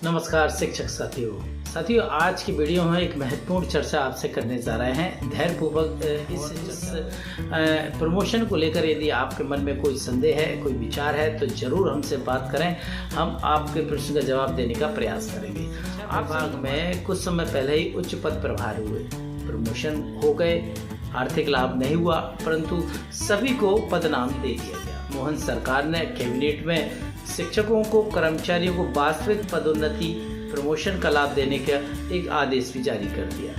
नमस्कार शिक्षक साथियों, आज की वीडियो में एक महत्वपूर्ण चर्चा आपसे करने जा रहे हैं। धैर्यपूर्वक इस प्रमोशन को लेकर यदि आपके मन में कोई संदेह है, कोई विचार है तो जरूर हमसे बात करें। हम आपके प्रश्न का जवाब देने का प्रयास करेंगे। आप भाग में कुछ समय पहले ही उच्च पद प्रभार हुए, प्रमोशन हो गए, आर्थिक लाभ नहीं हुआ, परंतु सभी को पदनाम दे दिया गया। मोहन सरकार ने कैबिनेट में शिक्षकों को, कर्मचारियों को वास्तविक पदोन्नति, प्रमोशन का लाभ देने का एक आदेश भी जारी कर दिया।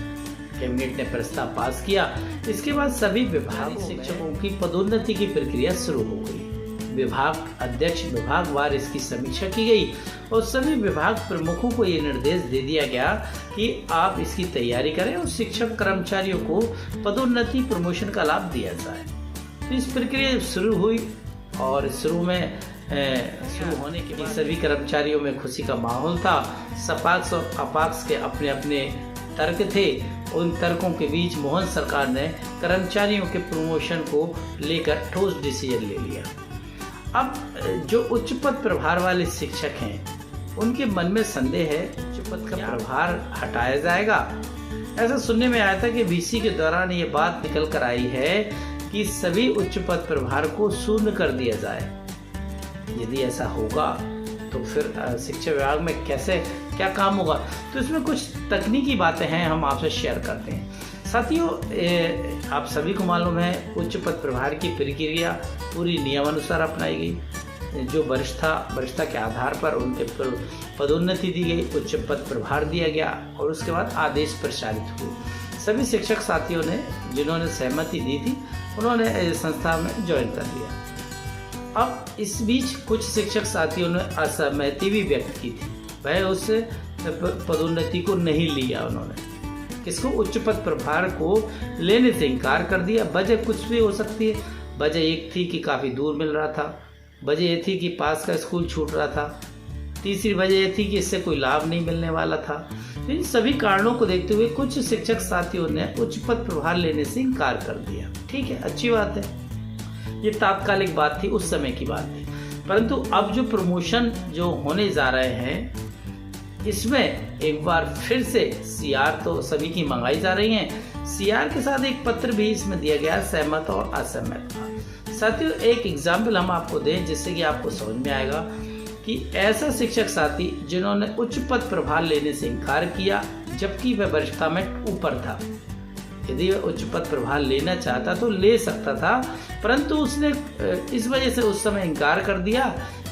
कैबिनेट ने प्रस्ताव पास किया। इसके बाद सभी विभागों शिक्षकों की पदोन्नति की प्रक्रिया शुरू हो गई। विभाग अध्यक्ष, विभागवार इसकी समीक्षा की गई और सभी विभाग प्रमुखों को ये निर्देश दे दिया गया कि आप इसकी तैयारी करें और शिक्षक कर्मचारियों को पदोन्नति, प्रमोशन का लाभ दिया जाए। तो इस प्रक्रिया शुरू हुई और शुरू होने के बाद सभी कर्मचारियों में खुशी का माहौल था। सपाक्ष और अपाक्ष के अपने अपने तर्क थे। उन तर्कों के बीच मोहन सरकार ने कर्मचारियों के प्रमोशन को लेकर ठोस डिसीजन ले लिया। अब जो उच्च पद प्रभार वाले शिक्षक हैं, उनके मन में संदेह है उच्च पद का प्रभार हटाया जाएगा। ऐसा सुनने में आया था कि बीसी के दौरान ये बात निकल कर आई है कि सभी उच्च पद प्रभार को शून्य कर दिया जाए। यदि ऐसा होगा तो फिर शिक्षा विभाग में कैसे क्या काम होगा, तो इसमें कुछ तकनीकी बातें हैं, हम आपसे शेयर करते हैं। साथियों, आप सभी को मालूम है उच्च पद प्रभार की प्रक्रिया पूरी नियमानुसार अपनाई गई। जो वरिष्ठता के आधार पर उनके पदोन्नति दी गई, उच्च पद प्रभार दिया गया और उसके बाद आदेश प्रसारित हुए। सभी शिक्षक साथियों ने, जिन्होंने सहमति दी थी, उन्होंने संस्था में ज्वाइन कर लिया। अब इस बीच कुछ शिक्षक साथियों ने असहमति भी व्यक्त की थी। वह उस पदोन्नति को नहीं लिया। उन्होंने किसको, उच्च पद प्रभार को लेने से इनकार कर दिया। वजह कुछ भी हो सकती है। वजह एक थी कि काफ़ी दूर मिल रहा था, वजह ये थी कि पास का स्कूल छूट रहा था, तीसरी वजह ये थी कि इससे कोई लाभ नहीं मिलने वाला था। तो इन सभी कारणों को देखते हुए कुछ शिक्षक साथियों ने उच्च पद प्रभार लेने से इनकार कर दिया। ठीक है, अच्छी बात है। ये तात्कालिक बात थी, उस समय की बात थी। परंतु अब जो प्रमोशन जो होने जा रहे हैं, इसमें एक बार फिर से सीआर तो सभी की मंगाई जा रही है। सीआर के साथ एक पत्र भी इसमें दिया गया, सहमत और असहमत का। साथियों, एक एग्जाम्पल हम आपको दें जिससे कि आपको समझ में आएगा कि ऐसा शिक्षक साथी जिन्होंने उच्च पद प्रभार लेने से इनकार किया जबकि वह वरिष्ठता में ऊपर था। यदि वह उच्च पद प्रभार लेना चाहता तो ले सकता था, परंतु उसने इस वजह से उस समय इनकार कर दिया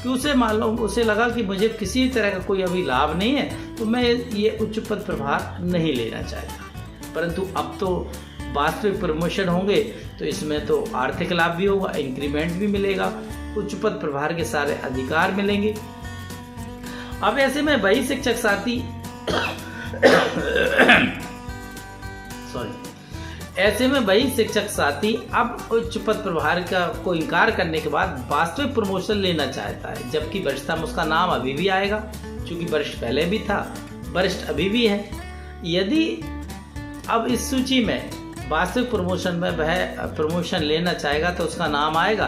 कि उसे लगा कि मुझे किसी तरह का कोई अभी लाभ नहीं है, तो मैं ये उच्च पद प्रभार नहीं लेना चाहता। परंतु अब तो वास्तविक प्रमोशन होंगे तो इसमें तो आर्थिक लाभ भी होगा, इंक्रीमेंट भी मिलेगा, उच्च पद प्रभार के सारे अधिकार मिलेंगे। अब ऐसे में वही शिक्षक साथी अब उच्च पद प्रभार को इनकार करने के बाद वास्तविक प्रमोशन लेना चाहता है, जबकि वरिष्ठता में उसका नाम अभी भी आएगा, क्योंकि वरिष्ठ पहले भी था, वरिष्ठ अभी भी है। यदि अब इस सूची में वास्तविक प्रमोशन में वह प्रमोशन लेना चाहेगा तो उसका नाम आएगा।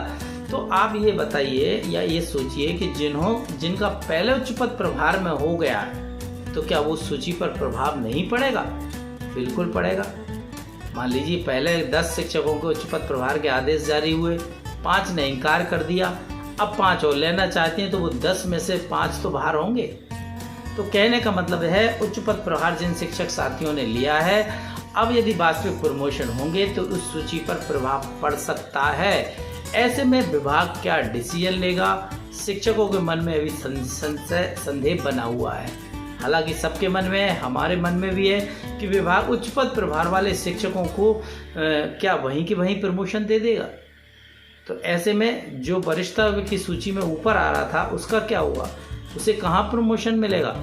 तो आप ये बताइए या ये सोचिए कि जिनका पहले उच्च पद प्रभार में हो गया है, तो क्या वो सूची पर प्रभाव नहीं पड़ेगा? बिल्कुल पड़ेगा। मान लीजिए पहले 10 शिक्षकों के उच्च पद प्रभार के आदेश जारी हुए, 5 ने इनकार कर दिया, अब 5 और लेना चाहते हैं तो वो 10 में से 5 तो बाहर होंगे। तो कहने का मतलब है उच्च पद प्रभार जिन शिक्षक साथियों ने लिया है, अब यदि वास्तविक प्रमोशन होंगे तो उस सूची पर प्रभाव पड़ सकता है। ऐसे में विभाग क्या डिसीजन लेगा? शिक्षकों के मन में अभी संदेह बना हुआ है। हालांकि सबके मन में है, हमारे मन में भी है कि विभाग उच्च पद प्रभार वाले शिक्षकों को क्या वहीं की वहीं प्रमोशन दे देगा। तो ऐसे में जो वरिष्ठता की सूची में ऊपर आ रहा था उसका क्या हुआ? उसे कहाँ प्रमोशन मिलेगा?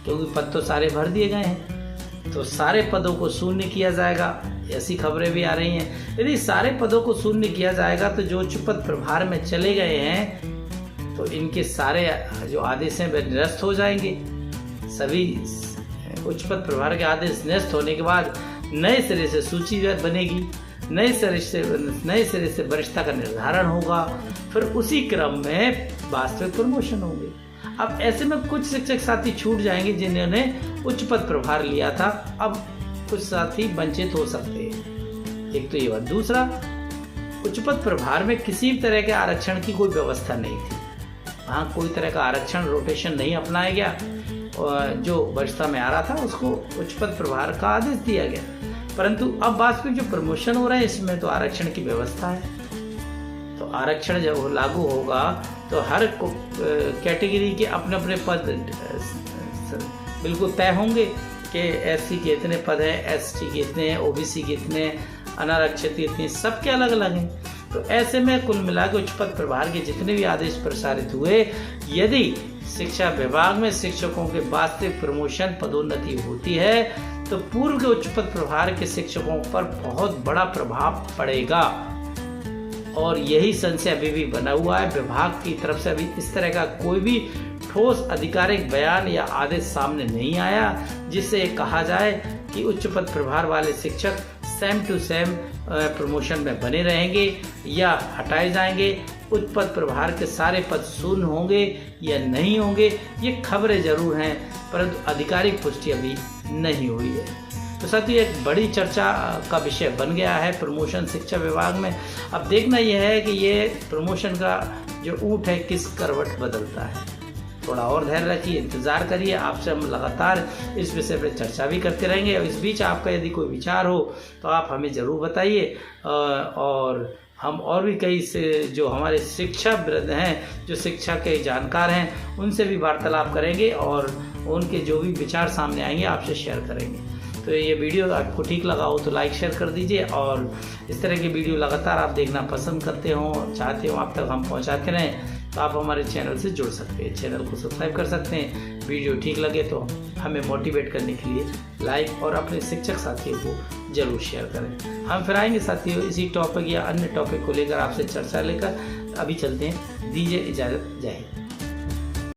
क्योंकि पद तो सारे भर दिए गए हैं। तो सारे पदों को शून्य किया जाएगा, ऐसी खबरें भी आ रही हैं। यदि सारे पदों को शून्य किया जाएगा तो जो उच्च पद प्रभार में चले गए हैं तो इनके सारे जो आदेश हैं वे निरस्त हो जाएंगे। सभी उच्च पद प्रभार के आदेश निरस्त होने के बाद नए सिरे से सूची बनेगी, नए सिरे से वरिष्ठता का निर्धारण होगा, फिर उसी क्रम में वास्तविक प्रमोशन होंगे। अब ऐसे में कुछ शिक्षक साथी छूट जाएंगे जिन्होंने उच्च पद प्रभार लिया था, अब कुछ साथी वंचित हो सकते हैं। एक तो ये बात। दूसरा, उच्च पद प्रभार में किसी भी तरह के आरक्षण की कोई व्यवस्था नहीं थी। वहाँ कोई तरह का आरक्षण रोटेशन नहीं अपनाया गया, और जो वरिष्ठता में आ रहा था उसको उच्च पद प्रभार का आदेश दिया गया। परंतु अब वास्तविक जो प्रमोशन हो रहा है इसमें तो आरक्षण की व्यवस्था है। तो आरक्षण जब लागू होगा तो हर कैटेगरी के अपने अपने पद बिल्कुल तय होंगे कि एससी के इतने पद हैं, एसटी के इतने हैं, ओबीसी के इतने, अनारक्षित के इतने, सबके अलग अलग हैं। तो ऐसे में कुल मिलाकर उच्च पद प्रभार के जितने भी आदेश प्रसारित हुए, यदि शिक्षा विभाग में शिक्षकों के वास्तविक प्रमोशन पदोन्नति होती है तो पूर्व के उच्च पद प्रभार के शिक्षकों पर बहुत बड़ा प्रभाव पड़ेगा। और यही संशय अभी भी बना हुआ है। विभाग की तरफ से अभी इस तरह का कोई भी ठोस आधिकारिक बयान या आदेश सामने नहीं आया जिससे कहा जाए कि उच्च पद प्रभार वाले शिक्षक सेम टू सेम प्रमोशन में बने रहेंगे या हटाए जाएंगे, उच्च पद प्रभार के सारे पद शून्य होंगे या नहीं होंगे। ये खबरें जरूर हैं परंतु आधिकारिक पुष्टि अभी नहीं हुई है। तो साथ ही एक बड़ी चर्चा का विषय बन गया है प्रमोशन शिक्षा विभाग में। अब देखना यह है कि ये प्रमोशन का जो ऊँट है किस करवट बदलता है। थोड़ा और धैर्य रखिए, इंतज़ार करिए। आपसे हम लगातार इस विषय पर चर्चा भी करते रहेंगे। और इस बीच आपका यदि कोई विचार हो तो आप हमें ज़रूर बताइए। और हम और भी कई से जो हमारे शिक्षा वृद्ध हैं, जो शिक्षा के जानकार हैं, उनसे भी वार्तालाप करेंगे और उनके जो भी विचार सामने आएंगे आपसे शेयर करेंगे। तो ये वीडियो आपको ठीक लगा हो तो लाइक शेयर कर दीजिए। और इस तरह की वीडियो लगातार आप देखना पसंद करते हो, चाहते हो आप तक हम पहुंचाते रहें, तो आप हमारे चैनल से जुड़ सकते हैं। चैनल को सब्सक्राइब कर सकते हैं। वीडियो ठीक लगे तो हमें मोटिवेट करने के लिए लाइक और अपने शिक्षक साथियों को जरूर शेयर करें। हम फिर आएंगे साथियों इसी टॉपिक या अन्य टॉपिक को लेकर आपसे चर्चा लेकर। अभी चलते हैं, दीजिए इजाज़त, जय हिंद।